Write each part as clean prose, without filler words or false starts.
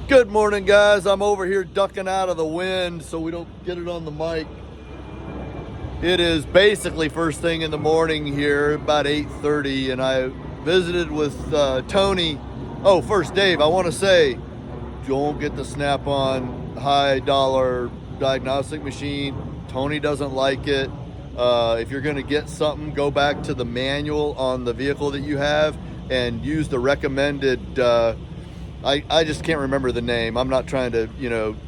Good morning, guys. I'm over here ducking out of the wind so we don't get it on the mic. It is basically first thing in the morning here, about 8:30, and I visited with Tony. Oh, first, Dave, I want to say, don't get the Snap-on high dollar diagnostic machine. Tony doesn't like it. If you're going to get something, go back to the manual on the vehicle that you have and use the recommended I just can't remember the name. I'm not trying to,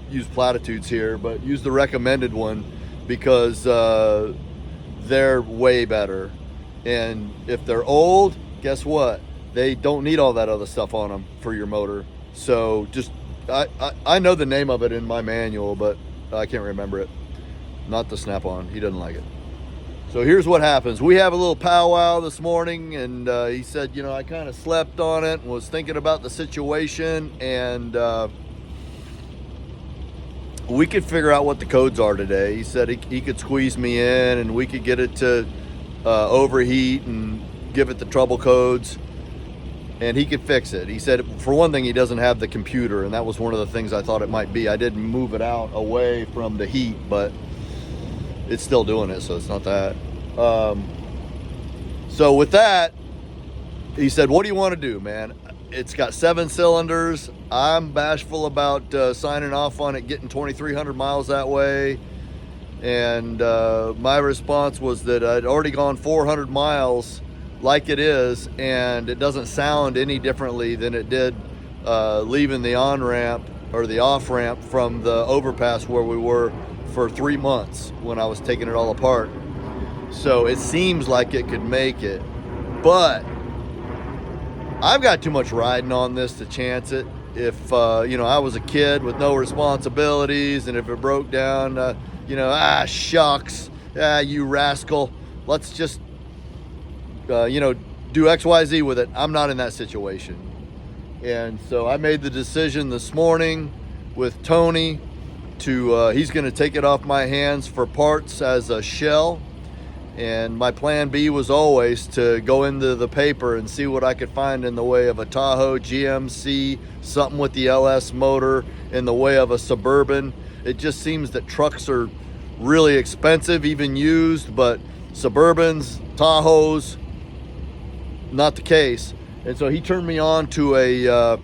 use platitudes here, but use the recommended one because they're way better. And if they're old, guess what? They don't need all that other stuff on them for your motor. So just, I know the name of it in my manual, but I can't remember it. Not the Snap-on. He doesn't like it. So here's what happens. We have a little powwow this morning, and he said, I kind of slept on it and was thinking about the situation, and we could figure out what the codes are today. He said he could squeeze me in, and we could get it to overheat and give it the trouble codes, and he could fix it. He said, for one thing, he doesn't have the computer, and that was one of the things I thought it might be. I didn't move it out away from the heat, but it's still doing it, so it's not that. So with that, he said, what do you want to do, man? It's got 7 cylinders. I'm bashful about signing off on it getting 2,300 miles that way. And my response was that I'd already gone 400 miles like it is, and it doesn't sound any differently than it did leaving the on-ramp or the off-ramp from the overpass where we were for 3 months when I was taking it all apart. So it seems like it could make it, but I've got too much riding on this to chance it. If I was a kid with no responsibilities, and if it broke down, shucks, you rascal, let's just do XYZ with it. I'm not in that situation. And so I made the decision this morning with Tony to he's going to take it off my hands for parts as a shell. And my plan B was always to go into the paper and see what I could find in the way of a Tahoe, GMC, something with the LS motor, in the way of a Suburban. It just seems that trucks are really expensive, even used, but Suburbans, Tahoes, not the case. And so he turned me on to a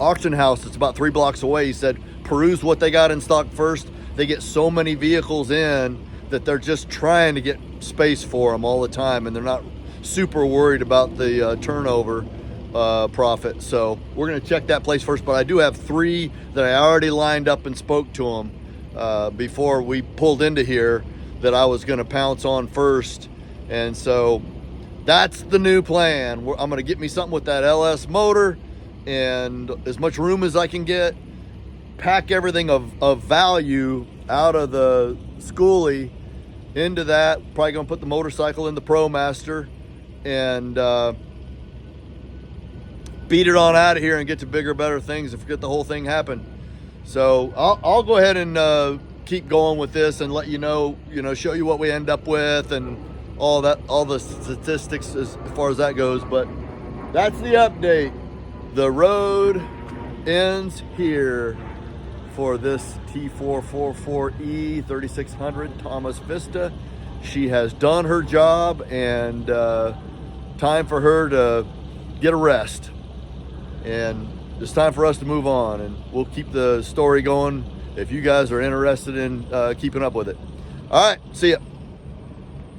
auction house that's about 3 blocks away. He said, peruse what they got in stock first. They get so many vehicles in that they're just trying to get space for them all the time, and they're not super worried about the turnover profit. So we're going to check that place first, but I do have 3 that I already lined up and spoke to them before we pulled into here that I was going to pounce on first. And so that's the new plan. I'm going to get me something with that LS motor and as much room as I can get, pack everything of value out of the Skoolie into that. Probably gonna put the motorcycle in the ProMaster and beat it on out of here and get to bigger, better things and forget the whole thing happened. So I'll go ahead and keep going with this and let you know, show you what we end up with and all that, all the statistics as far as that goes. But that's the update. The road ends here for this T444E 3600 Thomas Vista. She has done her job, and time for her to get a rest. And it's time for us to move on, and we'll keep the story going if you guys are interested in keeping up with it. All right, see ya.